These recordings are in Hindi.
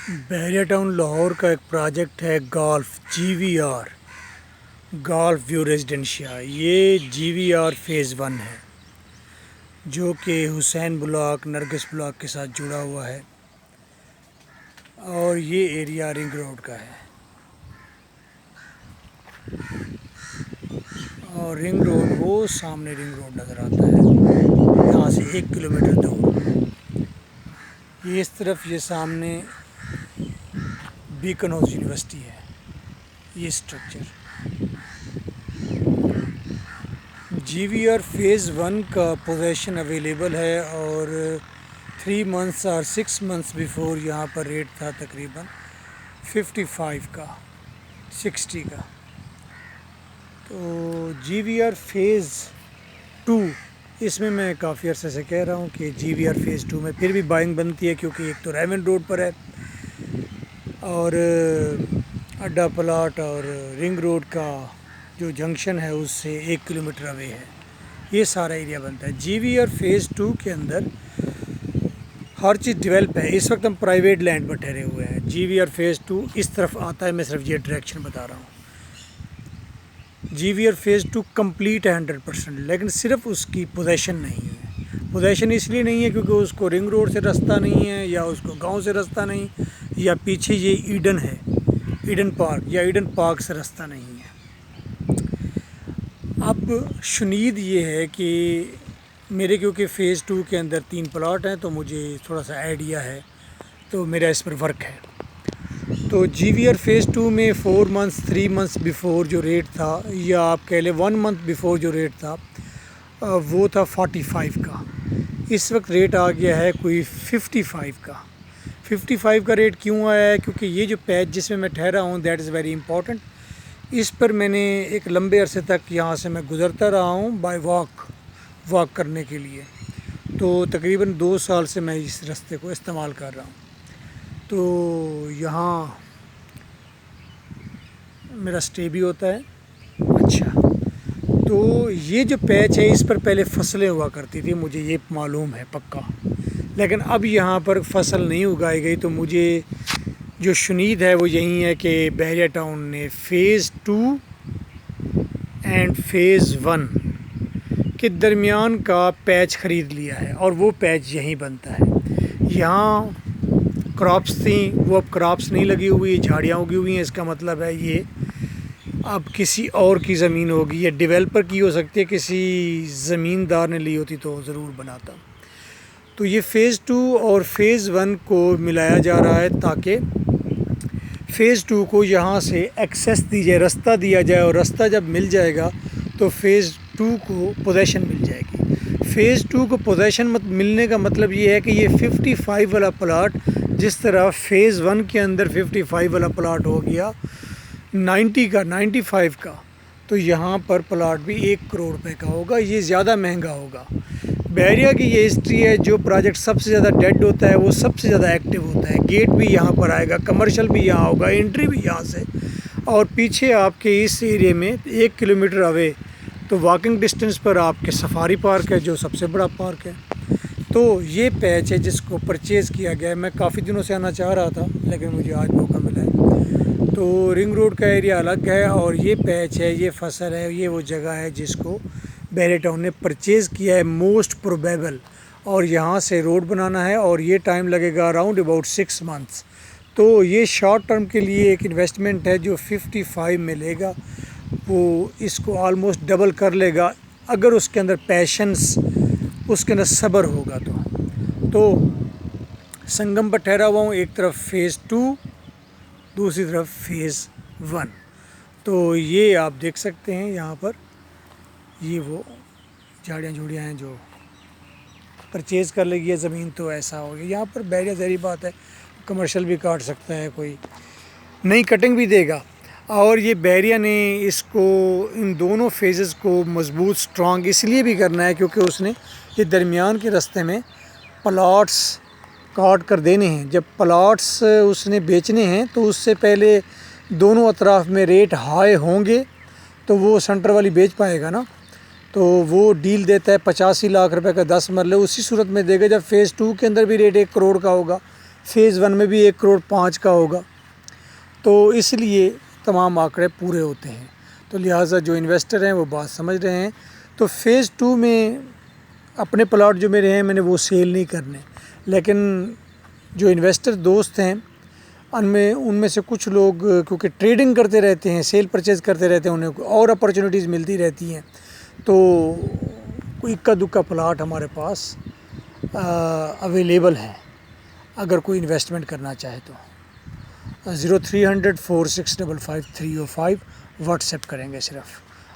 बहरिया टाउन लाहौर का एक प्रोजेक्ट है GVR गोल्फ व्यू रेजिडेंशिया। ये GVR फेज़ 1 है जो कि हुसैन ब्लॉक नरगिस ब्लॉक के साथ जुड़ा हुआ है और ये एरिया रिंग रोड का है और रिंग रोड वो सामने रिंग रोड नज़र आता है यहाँ से 1 किलोमीटर दूर। ये इस तरफ ये सामने बीकन हाउस यूनिवर्सिटी है। ये स्ट्रक्चर GVR फेज़ 1 का पोजेशन अवेलेबल है और 3 मंथ्स और 6 मंथ्स बिफोर यहाँ पर रेट था तकरीबन 55 का 60 का। तो GVR फेज़ 2 इसमें मैं काफ़ी अर्से से कह रहा हूँ कि GVR फेज़ 2 में फिर भी बाइंग बनती है क्योंकि एक तो रेवन रोड पर है और अड्डा प्लाट और रिंग रोड का जो जंक्शन है उससे 1 किलोमीटर अवे है। ये सारा एरिया बनता है। GVR फेज़ 2 के अंदर हर चीज़ डेवलप है। इस वक्त हम प्राइवेट लैंड पर ठहरे हुए हैं। GVR फेज़ 2 इस तरफ आता है, मैं सिर्फ ये डायरेक्शन बता रहा हूँ। GVR फेज़ 2 कंप्लीट है 100%, लेकिन सिर्फ उसकी पोजेशन नहीं है। पोजेशन इसलिए नहीं है क्योंकि उसको रिंग रोड से रास्ता नहीं है या उसको गांव से रास्ता नहीं, या पीछे ये ईडन है, ईडन पार्क या ईडन पार्क से रास्ता नहीं है। अब शुनीद ये है कि मेरे क्योंकि फ़ेज़ 2 के अंदर 3 प्लॉट हैं तो मुझे थोड़ा सा आइडिया है, तो मेरा इस पर वर्क है। तो GVR फेज़ 2 में 4 मंथ्स 3 मंथ्स बिफोर जो रेट था, या आप कह लें 1 मंथ बिफोर जो रेट था वो था 45 का। इस वक्त रेट आ गया है कोई 55 का। 55 का रेट क्यों आया है? क्योंकि ये जो पैच जिसमें मैं ठहरा हूँ दैट इज़ वेरी इंपॉर्टेंट। इस पर मैंने एक लंबे अरसे तक यहाँ से मैं गुज़रता रहा हूँ बाय वॉक करने के लिए। तो तकरीबन 2 साल से मैं इस रास्ते को इस्तेमाल कर रहा हूँ। तो यहाँ मेरा स्टे भी होता है। अच्छा, तो ये जो पैच है इस पर पहले फसलें हुआ करती थी, मुझे ये मालूम है पक्का, लेकिन अब यहाँ पर फसल नहीं उगाई गई। तो मुझे जो शुनीद है वो यही है कि बहरिया टाउन ने फ़ेज़ 2 एंड फ़ेज़ 1 के दरमियान का पैच ख़रीद लिया है और वो पैच यहीं बनता है। यहाँ क्रॉप्स थी, वो अब क्रॉप्स नहीं लगी हुई, झाड़ियाँ उगी हुई हैं। इसका मतलब है ये अब किसी और की ज़मीन होगी, या डेवलपर की हो सकती है, किसी ज़मींदार ने ली होती तो ज़रूर बनाता। तो ये फ़ेज़ 2 और फ़ेज़ 1 को मिलाया जा रहा है ताकि फ़ेज़ 2 को यहाँ से एक्सेस दी जाए, रास्ता दिया जाए, और रास्ता जब मिल जाएगा तो फ़ेज़ 2 को पोजेशन मिल जाएगी। फ़ेज़ 2 को पोजेशन मिलने का मतलब ये है कि ये 55 वाला प्लाट, जिस तरह फ़ेज़ 1 के अंदर 55 वाला प्लाट हो गया 90 का 95 का, तो यहाँ पर प्लाट भी 1 करोड़ रुपए का होगा। ये ज़्यादा महंगा होगा। बहरिया की ये हिस्ट्री है, जो प्रोजेक्ट सबसे ज़्यादा डेड होता है वो सबसे ज़्यादा एक्टिव होता है। गेट भी यहाँ पर आएगा, कमर्शियल भी यहाँ होगा, एंट्री भी यहाँ से, और पीछे आपके इस एरिया में 1 किलोमीटर अवे तो वॉकिंग डिस्टेंस पर आपके सफारी पार्क है जो सबसे बड़ा पार्क है। तो ये पैच है जिसको परचेज़ किया गया है। मैं काफ़ी दिनों से आना चाह रहा था लेकिन मुझे आज मौका मिला है। तो रिंग रोड का एरिया अलग है और ये पैच है, ये फसल है, ये वो जगह है जिसको बहरिया टाउन ने परचेज़ किया है मोस्ट प्रोबेबल, और यहाँ से रोड बनाना है और ये टाइम लगेगा अराउंड अबाउट 6 मंथ्स। तो ये शॉर्ट टर्म के लिए एक इन्वेस्टमेंट है जो 55 में लेगा, वो इसको ऑलमोस्ट डबल कर लेगा अगर उसके अंदर पैशंस, उसके अंदर सब्र होगा। तो संगम पर ठहरा हुआ हूँ, एक तरफ फ़ेज़ 2, दूसरी तरफ फ़ेज़ 1। तो ये आप देख सकते हैं यहाँ पर, ये वो झाड़ियाँ झूड़ियाँ हैं जो परचेज़ कर लेगी है ज़मीन, तो ऐसा हो गया। यहाँ पर बहरिया ज़हरी बात है, कमर्शियल भी काट सकता है, कोई नई कटिंग भी देगा। और ये बहरिया ने इसको, इन दोनों फेजेस को मजबूत स्ट्रॉन्ग इसलिए भी करना है क्योंकि उसने ये दरमियान के रास्ते में प्लॉट्स काट कर देने हैं। जब प्लॉट्स उसने बेचने हैं तो उससे पहले दोनों अतराफ़ में रेट हाई होंगे तो वो सेंटर वाली बेच पाएगा ना। तो वो डील देता है 85 लाख रुपए का 10 मरले, उसी सूरत में देगा जब फ़ेज़ 2 के अंदर भी रेट 1 करोड़ का होगा, फ़ेज़ 1 में भी 1,05 करोड़ का होगा। तो इसलिए तमाम आंकड़े पूरे होते हैं। तो लिहाजा जो इन्वेस्टर हैं वो बात समझ रहे हैं। तो फ़ेज़ 2 में अपने प्लॉट जो मेरे हैं मैंने वो सेल नहीं करने, लेकिन जो इन्वेस्टर दोस्त हैं उनमें से कुछ लोग क्योंकि ट्रेडिंग करते रहते हैं, सेल परचेज़ करते रहते हैं, उन्हें और अपॉर्चुनिटीज़ मिलती रहती हैं। तो कोई इक्का दुक्का प्लॉट हमारे पास अवेलेबल है अगर कोई इन्वेस्टमेंट करना चाहे तो। 0300-4655-305 व्हाट्सएप करेंगे सिर्फ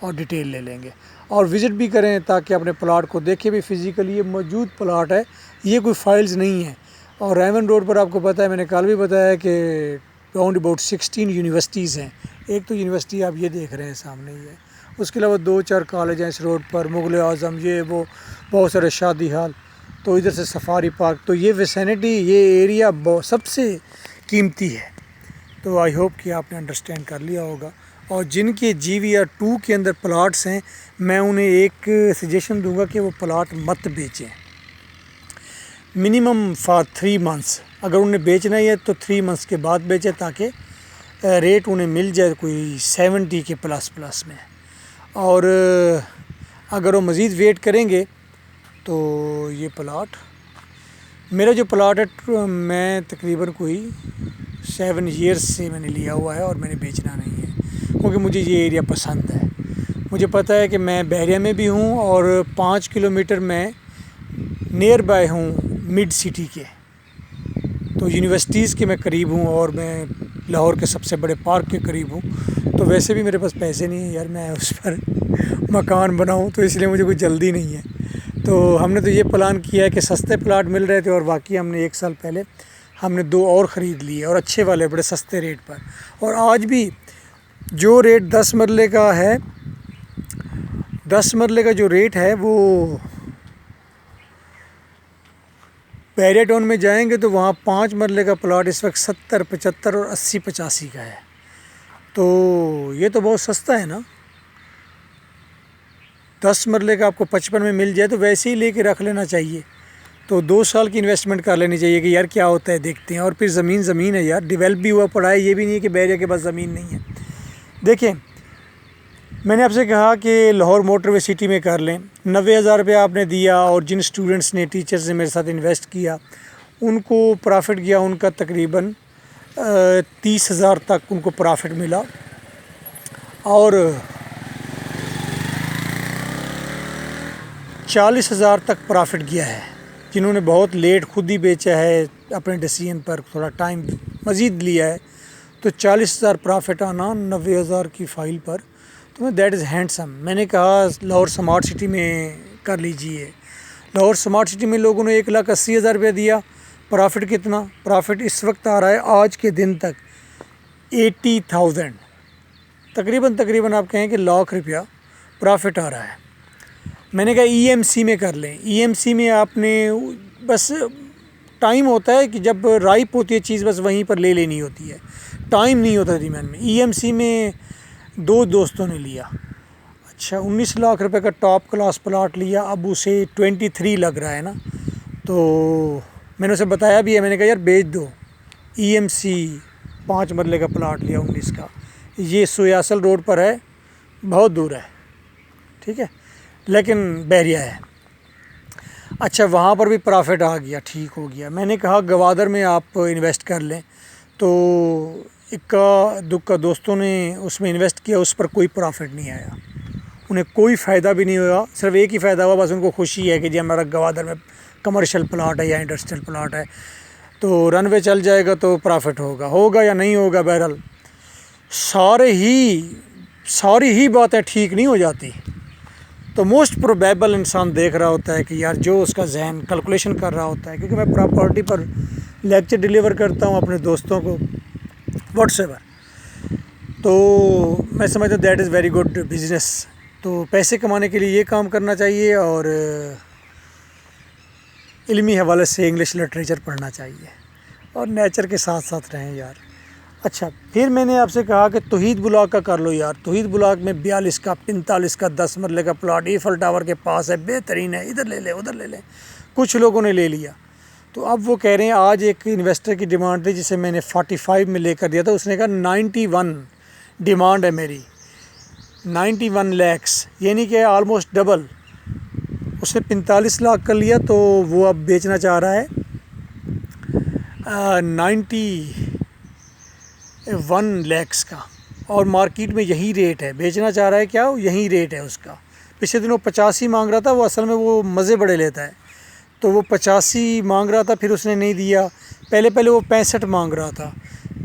और डिटेल ले लेंगे और विज़िट भी करें ताकि अपने प्लॉट को देखें भी फिज़िकली ये मौजूद प्लॉट है, ये कोई फाइल्स नहीं है। और रेवन रोड पर आपको पता है, मैंने कल भी बताया कि राउंड अबाउट 16 यूनिवर्सिटीज़ हैं। एक तो यूनिवर्सिटी आप ये देख रहे हैं सामने ही है, उसके अलावा 2-4 कॉलेज हैं इस रोड पर, मुग़ल आज़म, ये वो बहुत सारे शादी हाल, तो इधर से सफारी पार्क। तो ये विसिनिटी, ये एरिया सबसे कीमती है। तो आई होप कि आपने अंडरस्टैंड कर लिया होगा। और जिनके GVR 2 के अंदर प्लाट्स हैं, मैं उन्हें एक सजेशन दूंगा कि वो प्लाट मत बेचें मिनिमम फॉर 3 मंथ्स। अगर उन्हें बेचना ही है तो 3 मंथ्स के बाद बेचें ताकि रेट उन्हें मिल जाए कोई 70 के प्लस में। और अगर वो मज़ीद वेट करेंगे तो ये प्लाट, मेरा जो प्लाट है मैं तकरीबन कोई 7 ईयर्स से मैंने लिया हुआ है और मैंने बेचना नहीं है क्योंकि मुझे ये एरिया पसंद है। मुझे पता है कि मैं बहरिया में भी हूँ और 5 किलोमीटर मैं नियर बाय हूँ मिड सिटी के, तो यूनिवर्सिटीज़ के मैं करीब हूँ और मैं लाहौर के सबसे बड़े पार्क के करीब हूँ। तो वैसे भी मेरे पास पैसे नहीं है यार मैं उस पर मकान बनाऊँ, तो इसलिए मुझे कोई जल्दी नहीं है। तो हमने तो ये प्लान किया है कि सस्ते प्लाट मिल रहे थे और वाकई हमने 1 साल पहले हमने 2 और ख़रीद लिए और अच्छे वाले बड़े सस्ते रेट पर। और आज भी जो रेट 10 मरले का है, 10 मरले का जो रेट है वो बहरिया टाउन में जाएंगे तो वहाँ 5 मरले का प्लाट इस वक्त 70, 75 और 80, 85 का है। तो ये तो बहुत सस्ता है ना। 10 मरले का आपको 55 में मिल जाए तो वैसे ही लेके रख लेना चाहिए। तो 2 साल की इन्वेस्टमेंट कर लेनी चाहिए कि यार क्या होता है देखते हैं। और फिर ज़मीन है यार, डेवलप भी हुआ पड़ा है, ये भी नहीं है कि बहरिया के पास ज़मीन नहीं है। देखिए मैंने आपसे कहा कि लाहौर मोटरवे सिटी में कर लें, 90,000 रुपया आपने दिया और जिन स्टूडेंट्स ने, टीचर्स ने मेरे साथ इन्वेस्ट किया उनको प्रॉफिट गया, उनका तकरीबन 30,000 तक उनको प्रॉफिट मिला। और 40,000 तक प्रॉफिट गया है जिन्होंने बहुत लेट खुद ही बेचा है, अपने डिसीजन पर थोड़ा टाइम मज़ीद लिया है। तो 40,000 प्रॉफिट आना 90,000 की फ़ाइल पर, तो दैट इज़ हैंडसम। मैंने कहा लाहौर स्मार्ट सिटी में कर लीजिए। लाहौर स्मार्ट सिटी में लोगों ने 1,80,000 रुपया दिया, प्रॉफिट कितना? प्रॉफिट इस वक्त आ रहा है आज के दिन तक 80,000, तकरीबन आप कहें कि लाख रुपया प्रॉफिट आ रहा है। मैंने कहा EMC में कर लें। EMC में आपने बस टाइम होता है कि जब राइप होती है चीज़ बस वहीं पर ले लेनी होती है, टाइम नहीं होता दरमियान में। EMC में 2 दोस्तों ने लिया, अच्छा 19 लाख रुपए का टॉप क्लास प्लाट लिया, अब उसे 23 लग रहा है ना। तो मैंने उसे बताया भी है, मैंने कहा यार बेच दो। EMC 5 मरले का प्लाट लिया 19 का, ये सोयासल रोड पर है, बहुत दूर है, ठीक है, लेकिन बहरिया है। अच्छा वहाँ पर भी प्रॉफिट आ गया, ठीक हो गया। मैंने कहा गवादर में आप इन्वेस्ट कर लें, तो इक्का दुक्का दोस्तों ने उसमें इन्वेस्ट किया, उस पर कोई प्रॉफिट नहीं आया, उन्हें कोई फ़ायदा भी नहीं हुआ। सिर्फ एक ही फ़ायदा हुआ, बस उनको खुशी है कि जी हमारा गवादर में कमर्शियल प्लाट है या इंडस्ट्रियल प्लाट है, तो रनवे चल जाएगा तो प्रॉफिट होगा या नहीं होगा। बहरहाल सारी ही बातें ठीक नहीं हो जाती। तो मोस्ट प्रोबेबल इंसान देख रहा होता है कि यार जो उसका जहन कैलकुलेशन कर रहा होता है, क्योंकि मैं प्रॉपर्टी पर लेक्चर डिलीवर करता हूँ अपने दोस्तों को व्हाट्सएप पर, तो मैं समझता हूँ that is very good business. तो पैसे कमाने के लिए ये काम करना चाहिए और इल्मी हवाले से इंग्लिश लिटरेचर पढ़ना चाहिए और नेचर के साथ साथ रहें यार। अच्छा फिर मैंने आपसे कहा कि तौहीद ब्लॉक का कर लो यार। तौहीद ब्लॉक में 42 का 45 का 10 मरले का प्लाट ईफल टावर के पास है, बेहतरीन है, इधर ले ले उधर ले ले। कुछ लोगों ने ले लिया, तो अब वो कह रहे हैं, आज एक इन्वेस्टर की डिमांड थी जिसे मैंने 45 में लेकर दिया था, उसने कहा 91 डिमांड है मेरी, 91 लैक्स, यानी कि ऑलमोस्ट डबल। उसने 45 लाख कर लिया, तो वो अब बेचना चाह रहा है 91 लैक्स का, और मार्केट में यही रेट है। बेचना चाह रहा है क्या, यही रेट है उसका। पिछले दिनों 85 मांग रहा था, वो असल में वो मज़े बड़े लेता है, तो वो 85 मांग रहा था, फिर उसने नहीं दिया। पहले वो 65 मांग रहा था,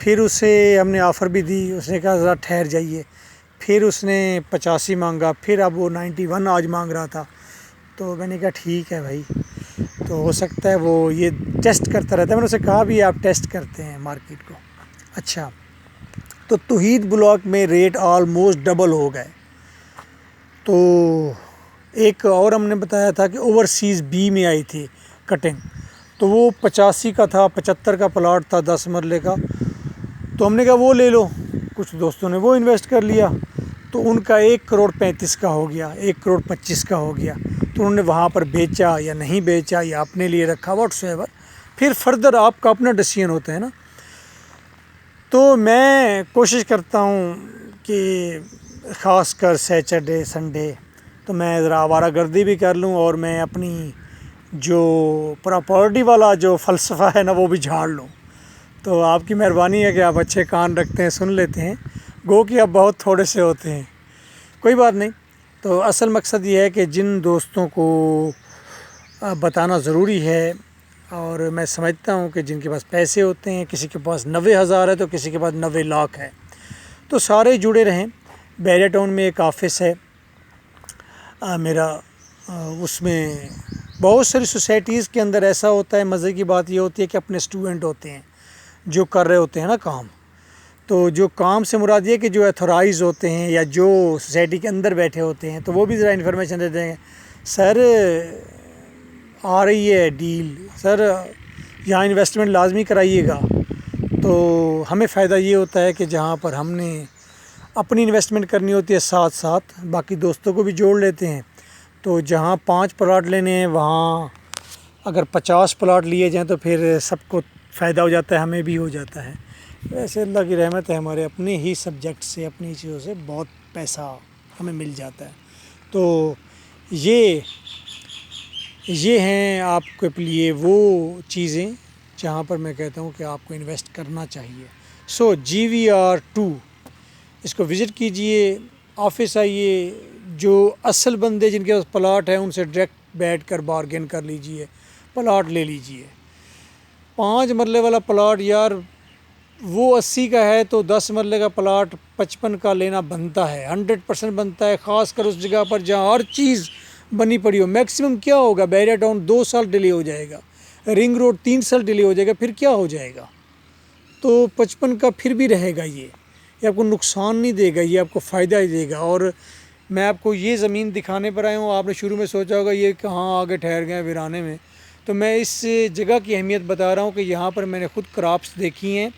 फिर उसे हमने ऑफ़र भी दी, उसने कहा ज़रा ठहर जाइए, फिर उसने 85 मांगा, फिर अब वो 91 आज मांग रहा था। तो मैंने कहा ठीक है भाई, तो हो सकता है वो ये टेस्ट करता रहता है। मैंने उसे कहा भी आप टेस्ट करते हैं मार्केट को। अच्छा, तो तौहीद ब्लॉक में रेट ऑलमोस्ट डबल हो गए। तो एक और हमने बताया था कि ओवरसीज़ बी में आई थी कटिंग, तो वो 85 का था, 75 का प्लाट था 10 मरले का, तो हमने कहा वो ले लो। कुछ दोस्तों ने वो इन्वेस्ट कर लिया, तो उनका 1 करोड़ 35 का हो गया, 1 करोड़ 25 का हो गया। तो उन्होंने वहाँ पर बेचा या नहीं बेचा या अपने लिए रखा, व्हाटसएवर, फिर फर्दर आपका अपना डिसीजन होता है ना। तो मैं कोशिश करता हूँ कि ख़ास कर सैटरडे संडे तो मैं ज़रा आवारागर्दी भी कर लूँ, और मैं अपनी जो प्रॉपर्टी वाला जो फ़लसफ़ा है ना वो भी झाड़ लूँ। तो आपकी मेहरबानी है कि आप अच्छे कान रखते हैं, सुन लेते हैं, गो कि अब बहुत थोड़े से होते हैं, कोई बात नहीं। तो असल मकसद ये है कि जिन दोस्तों को बताना ज़रूरी है, और मैं समझता हूँ कि जिनके पास पैसे होते हैं, किसी के पास 90,000 है तो किसी के पास 90 लाख है, तो सारे जुड़े रहें। बैरिया टाउन में एक ऑफ़िस है मेरा, उसमें बहुत सारी सोसाइटीज़ के अंदर ऐसा होता है, मज़े की बात ये होती है कि अपने स्टूडेंट होते हैं जो कर रहे होते हैं ना काम। तो जो काम से मुराद ये कि जो अथोराइज़ होते हैं या जो सोसाइटी के अंदर बैठे होते हैं, तो वो भी ज़रा इन्फॉर्मेशन देते हैं, सर आ रही है डील, सर यहाँ इन्वेस्टमेंट लाजमी कराइएगा। तो हमें फ़ायदा ये होता है कि जहाँ पर हमने अपनी इन्वेस्टमेंट करनी होती है, साथ साथ बाकी दोस्तों को भी जोड़ लेते हैं। तो जहाँ 5 प्लाट लेने हैं, वहाँ अगर 50 प्लाट लिए जाएँ तो फिर सबको फ़ायदा हो जाता है, हमें भी हो जाता है। वैसे अल्लाह की रहमत है, हमारे अपने ही सब्जेक्ट से, अपनी चीज़ों से बहुत पैसा हमें मिल जाता है। तो ये हैं आपके लिए वो चीज़ें जहाँ पर मैं कहता हूँ कि आपको इन्वेस्ट करना चाहिए। सो GVR2 इसको विज़िट कीजिए, ऑफ़िस आइए, जो असल बंदे जिनके पास प्लाट है उनसे डायरेक्ट बैठ कर बार्गेन कर लीजिए, प्लाट ले लीजिए। 5 मरले वाला प्लाट यार वो 80 का है, तो 10 मरले का प्लाट 55 का लेना बनता है, 100% बनता है, ख़ास कर उस जगह पर जहाँ हर चीज़ बनी पड़ी हो। मैक्सिमम क्या होगा, बैरिया टाउन 2 साल डिले हो जाएगा, रिंग रोड 3 साल डिले हो जाएगा, फिर क्या हो जाएगा। तो 55 का फिर भी रहेगा, ये आपको नुकसान नहीं देगा, ये आपको फ़ायदा ही देगा। और मैं आपको ये ज़मीन दिखाने पर आया हूँ, आपने शुरू में सोचा होगा ये कहाँ आगे ठहर गए वीराने में, तो मैं इस जगह की अहमियत बता रहा हूँ कि यहाँ पर मैंने ख़ुद क्रॉप्स देखी हैं,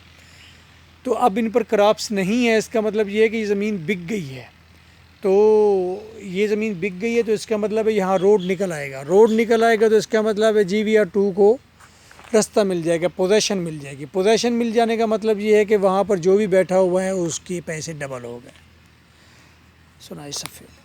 तो अब इन पर क्रॉप्स नहीं है, इसका मतलब ये है कि ये ज़मीन बिक गई है। तो ये ज़मीन बिक गई है तो इसका मतलब है यहाँ रोड निकल आएगा, रोड निकल आएगा तो इसका मतलब है GVR2 को रास्ता मिल जाएगा, पोजेशन मिल जाएगी। पोजेशन मिल जाने का मतलब ये है कि वहाँ पर जो भी बैठा हुआ है उसके पैसे डबल हो गए। सुनाई सफ़े।